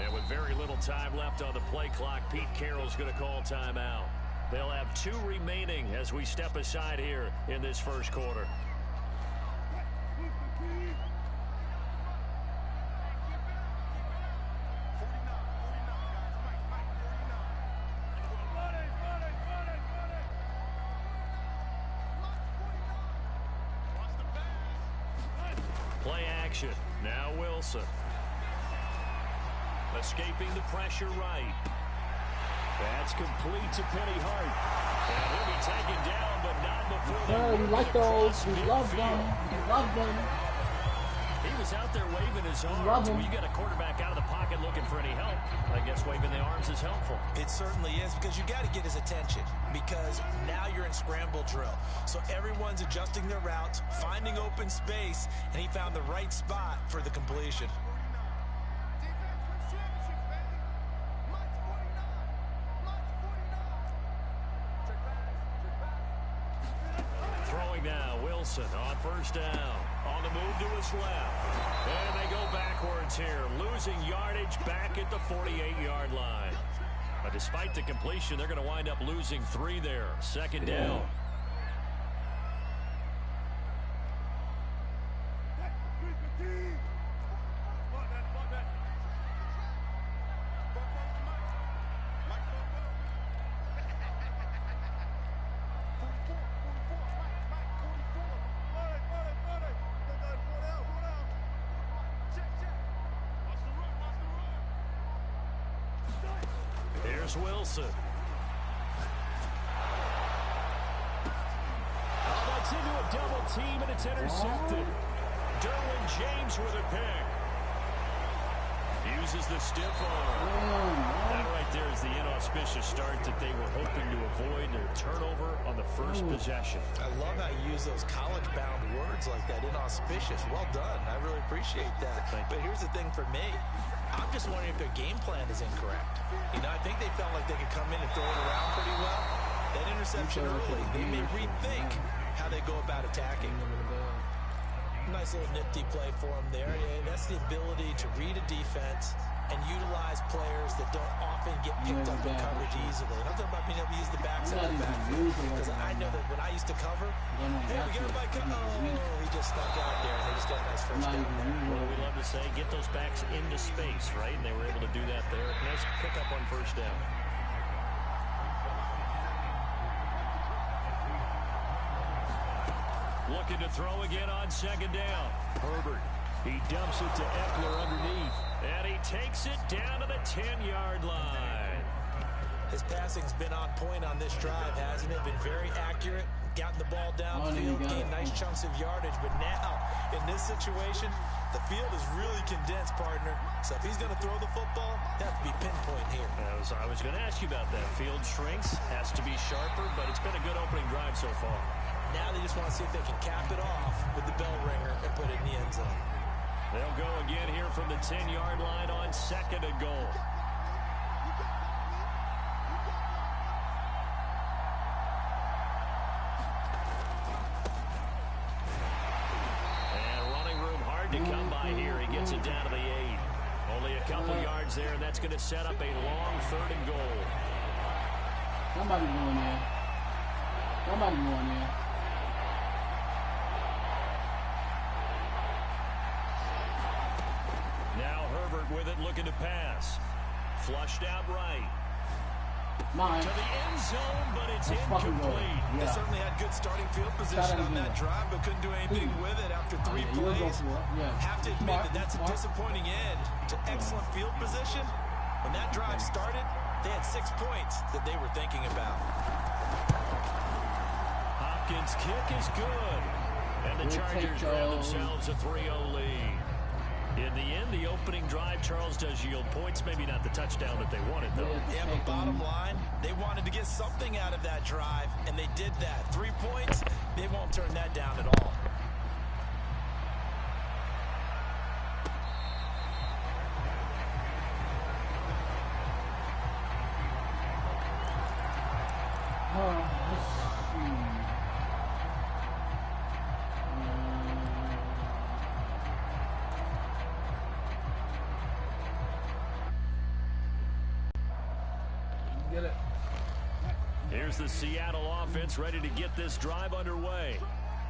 And with very little time left on the play clock, Pete Carroll's going to call timeout. They'll have 2 remaining as we step aside here in this first quarter. Play action. Now Wilson. Escaping the pressure right. That's complete to Penny Hart. And he'll be taken down, but not before. We like those. We love them. We love them. He was out there waving his arms. When you get a quarterback out of the pocket looking for any help, I guess waving the arms is helpful. It certainly is, because you got to get his attention, because now you're in scramble drill. So everyone's adjusting their routes, finding open space, and he found the right spot for the completion. Throwing now, Wilson on first down. On the move to his left. And they go backwards here, losing yardage back at the 48-yard line. But despite the completion, they're going to wind up losing 3 there. Second down. Here's Wilson. Oh, that's into a double team, and it's intercepted. Derwin James with a pick. Uses the stiff arm. That right there is the inauspicious start that they were hoping to avoid, their turnover on the first possession. I love how you use those college-bound words like that, inauspicious. Well done. I really appreciate that. But here's the thing for me. I'm just wondering if their game plan is incorrect. You know, I think they felt like they could come in and throw it around pretty well. That interception early, they may rethink how they go about attacking. Nice little nifty play for them there. Yeah, that's the ability to read a defense and utilize players that don't often get picked up in coverage easily. And I'm talking about being able to use the backside of the backfield. Because I know that when I used to cover, hey, we got him by cover. Oh, he just stuck out there, and they just got a nice first down there. Well, we love to say, get those backs into space, right? And they were able to do that there. Nice pickup on first down. Looking to throw again on second down. Herbert. He dumps it to Eckler underneath. And he takes it down to the 10-yard line. His passing's been on point on this drive, hasn't it? Been very accurate. Gotten the ball downfield, gained nice chunks of yardage. But now, in this situation, the field is really condensed, partner. So if he's going to throw the football, that has to be pinpoint here. I was going to ask you about that. Field shrinks, has to be sharper, but it's been a good opening drive so far. Now they just want to see if they can cap it off with the bell ringer and put it in the end zone. They'll go again here from the 10-yard line on second and goal. And running room hard to come by here. He gets it down to the 8. Only a couple yards there, and that's going to set up a long third and goal. Somebody going there. Somebody going there. Now Herbert with it, looking to pass. Flushed out right. Mine. To the end zone, but it's incomplete. They certainly had good starting field position on that drive, but couldn't do anything with it after 3 plays. Have to admit that that's a disappointing end to excellent field position. When that drive started, they had 6 points that they were thinking about. Hopkins' kick is good. And the Chargers grab themselves a 3-0 lead. In the end, the opening drive, Charles, does yield points. Maybe not the touchdown that they wanted, though. Yeah, but bottom line, they wanted to get something out of that drive, and they did that. 3 points, they won't turn that down at all. Get it. Here's the Seattle offense ready to get this drive underway.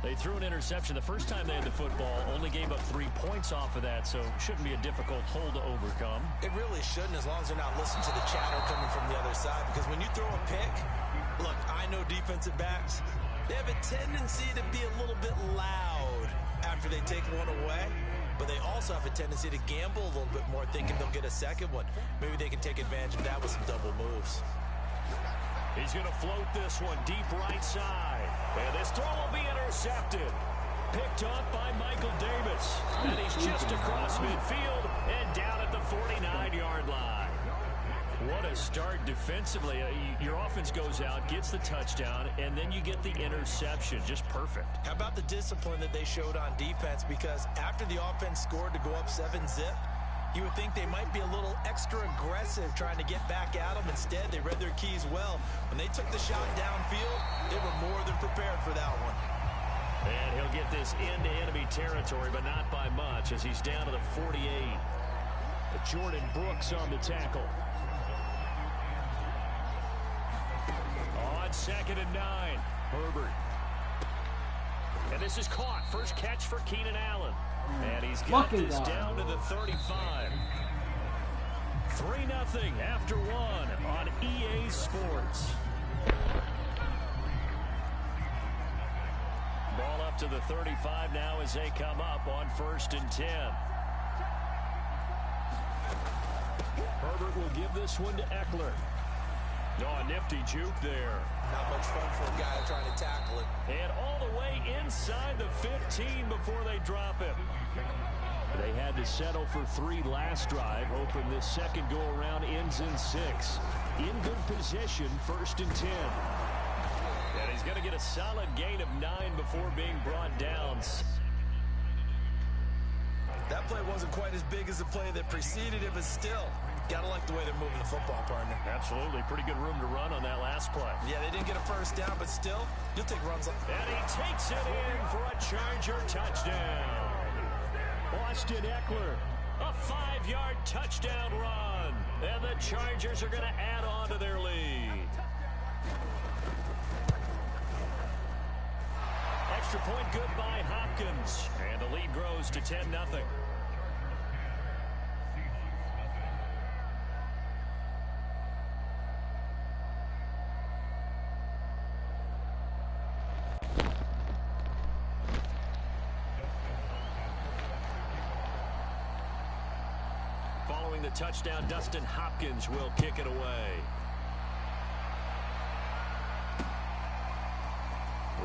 They threw an interception the first time they had the football, only gave up 3 points off of that, so it shouldn't be a difficult hole to overcome. It really shouldn't, as long as they're not listening to the chatter coming from the other side, because when you throw a pick, look, I know defensive backs, they have a tendency to be a little bit loud after they take one away, but they also have a tendency to gamble a little bit more, thinking they'll get a second one. Maybe they can take advantage of that with some double moves. He's going to float this one deep right side. And this throw will be intercepted. Picked off by Michael Davis. And he's just across midfield and down at the 49-yard line. What a start defensively. Your offense goes out, gets the touchdown, and then you get the interception. Just perfect. How about the discipline that they showed on defense? Because after the offense scored to go up 7-zip, you would think they might be a little extra aggressive trying to get back at them. Instead, they read their keys well. When they took the shot downfield, they were more than prepared for that one. And he'll get this into enemy territory, but not by much, as he's down to the 48. Jordan Brooks on the tackle. On 2nd and 9, Herbert. And this is caught. First catch for Keenan Allen. And he's got this down to the 35. 3-0 after 1 on EA Sports. Ball up to the 35 now as they come up on 1st and 10. Herbert will give this one to Eckler. Oh, a nifty juke there. Not much fun for a guy trying to tackle it. And all the way inside the 15 before they drop him. They had to settle for 3 last drive, hoping this second go-around ends in 6. In good position, 1st and 10. And he's going to get a solid gain of 9 before being brought down. That play wasn't quite as big as the play that preceded it, but still, gotta like the way they're moving the football, partner. Absolutely. Pretty good room to run on that last play. Yeah, they didn't get a first down, but still, you'll take runs like that. And he takes it in for a Charger touchdown. Austin Eckler, a 5-yard touchdown run. And the Chargers are going to add on to their lead. Extra point good by Hopkins. And the lead grows to 10-0. Following the touchdown, Dustin Hopkins will kick it away.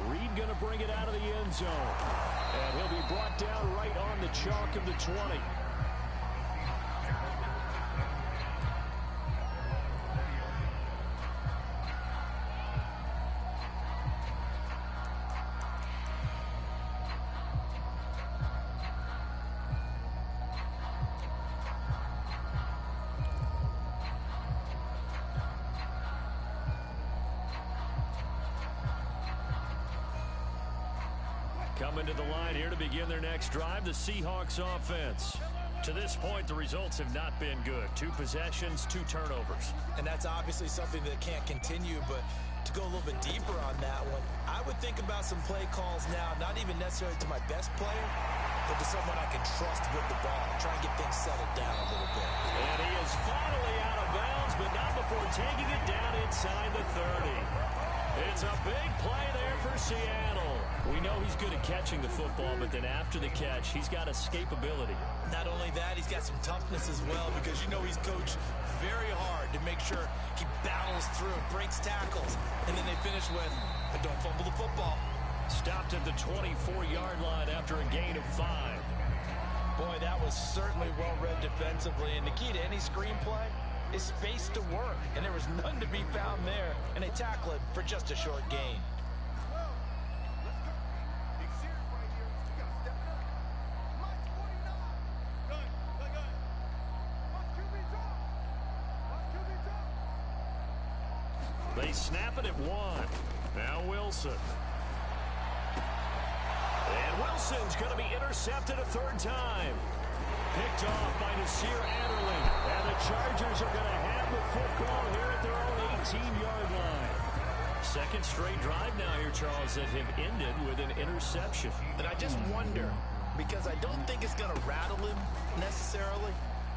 Reed going to bring it out of the end zone. And he'll be brought down right on the chalk of the 20. Coming to the line here to begin their next drive, the Seahawks offense. To this point, the results have not been good. 2 possessions, 2 turnovers. And that's obviously something that can't continue, but to go a little bit deeper on that one, I would think about some play calls now, not even necessarily to my best player, but to someone I can trust with the ball. Try and get things settled down a little bit. And he is finally out of bounds, but not before taking it down inside the 30. It's a big play there for Seattle. We know he's good at catching the football, but then after the catch, he's got escapability. Not only that, he's got some toughness as well, because you know he's coached very hard to make sure he battles through, breaks tackles, and then they finish with, but don't fumble the football. Stopped at the 24-yard line after a gain of 5. Boy, that was certainly well-read defensively, and the key to any screenplay is space to work, and there was none to be found there, and they tackle it for just a short gain. They snap it at 1. Now Wilson. And Wilson's going to be intercepted a 3rd time. Picked off by Nasir Adderley. And the Chargers are going to have the football here at their own 17-yard line. Second straight drive now here, Charles, that have ended with an interception. And I just wonder, because I don't think it's going to rattle him necessarily,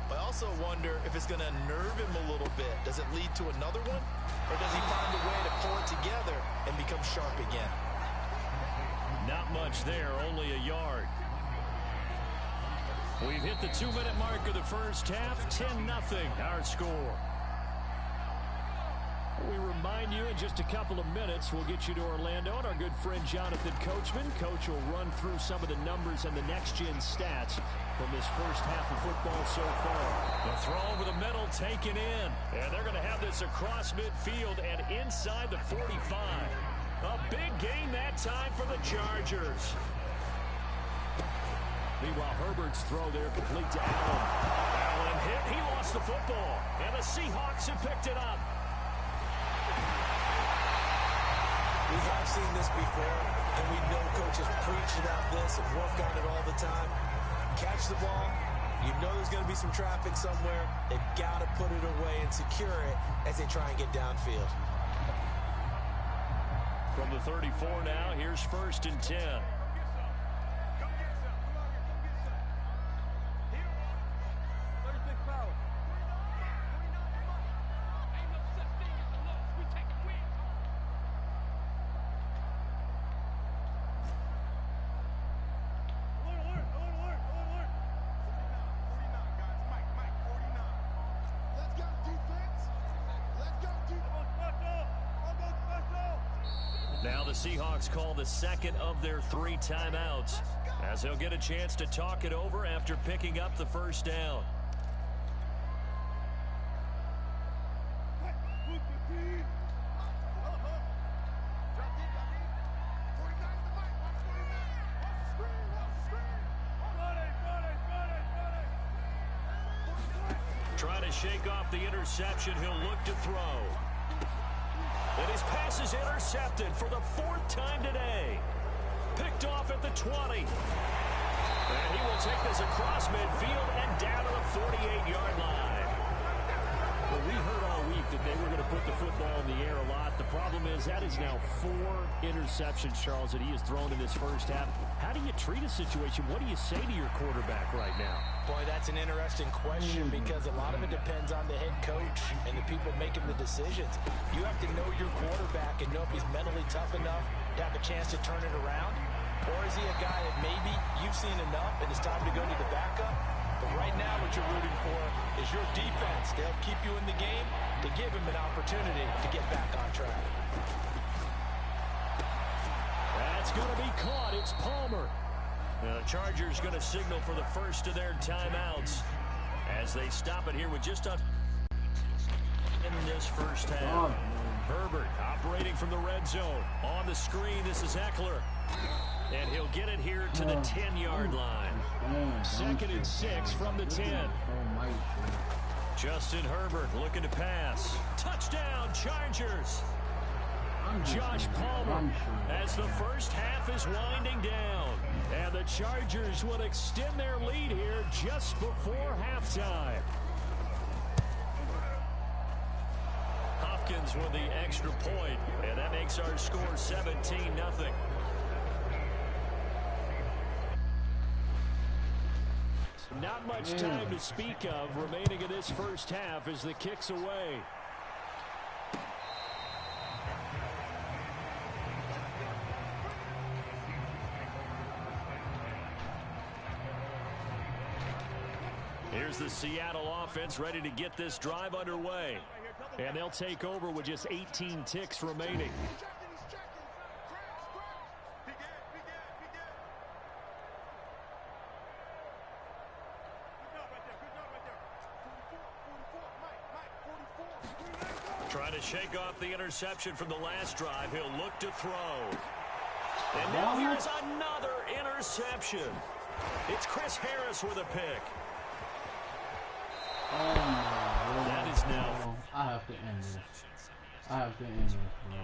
but I also wonder if it's going to nerve him a little bit. Does it lead to another one? Or does he find a way to pull it together and become sharp again? Not much there, only a yard. We've hit the 2-minute mark of the first half, 10-0 our score. We remind you in just a couple of minutes, we'll get you to Orlando and our good friend Jonathan Coachman. Coach will run through some of the numbers and the next-gen stats from this first half of football so far. The throw over the middle taken in. And they're going to have this across midfield and inside the 45. A big gain that time for the Chargers. Meanwhile, Herbert's throw there complete to Allen. Allen hit. He lost the football. And the Seahawks have picked it up. I've seen this before, and we know coaches preach about this and work on it all the time. Catch the ball. You know there's going to be some traffic somewhere. They've got to put it away and secure it as they try and get downfield. From the 34 now, here's 1st and 10. Now the Seahawks call the second of their 3 timeouts as they'll get a chance to talk it over after picking up the first down. Trying to shake off the interception, he'll look to throw. And his pass is intercepted for the 4th time today. Picked off at the 20. And he will take this across midfield and down to the 48-yard line. Well, we heard all week that they were going to put the football in the air a lot. The problem is that is now 4 interceptions, Charles, that he has thrown in this first half. How do you treat a situation? What do you say to your quarterback right now? Boy, that's an interesting question because a lot of it depends on the head coach and the people making the decisions. You have to know your quarterback and know if he's mentally tough enough to have a chance to turn it around. Or is he a guy that maybe you've seen enough and it's time to go to the backup? But right now what you're rooting for is your defense to help keep you in the game, to give him an opportunity to get back on track. That's going to be caught. It's Palmer. The Chargers going to signal for the first of their timeouts as they stop it here with just in this first half. Herbert operating from the red zone. On the screen, this is Eckler. And he'll get it here to the 10-yard line. 2nd and 6 from the 10. Justin Herbert looking to pass. Touchdown, Chargers. Josh Palmer as the first half is winding down. And the Chargers will extend their lead here just before halftime. Hopkins with the extra point, and that makes our score 17-0. Not much time to speak of remaining in this first half as the kick's away. Here's the Seattle offense ready to get this drive underway. And they'll take over with just 18 ticks remaining. Trying to shake off the interception from the last drive. He'll look to throw. And now here's another interception. It's Chris Harris with a pick. Oh my. That is now. I have to end this. I have to end this, bro.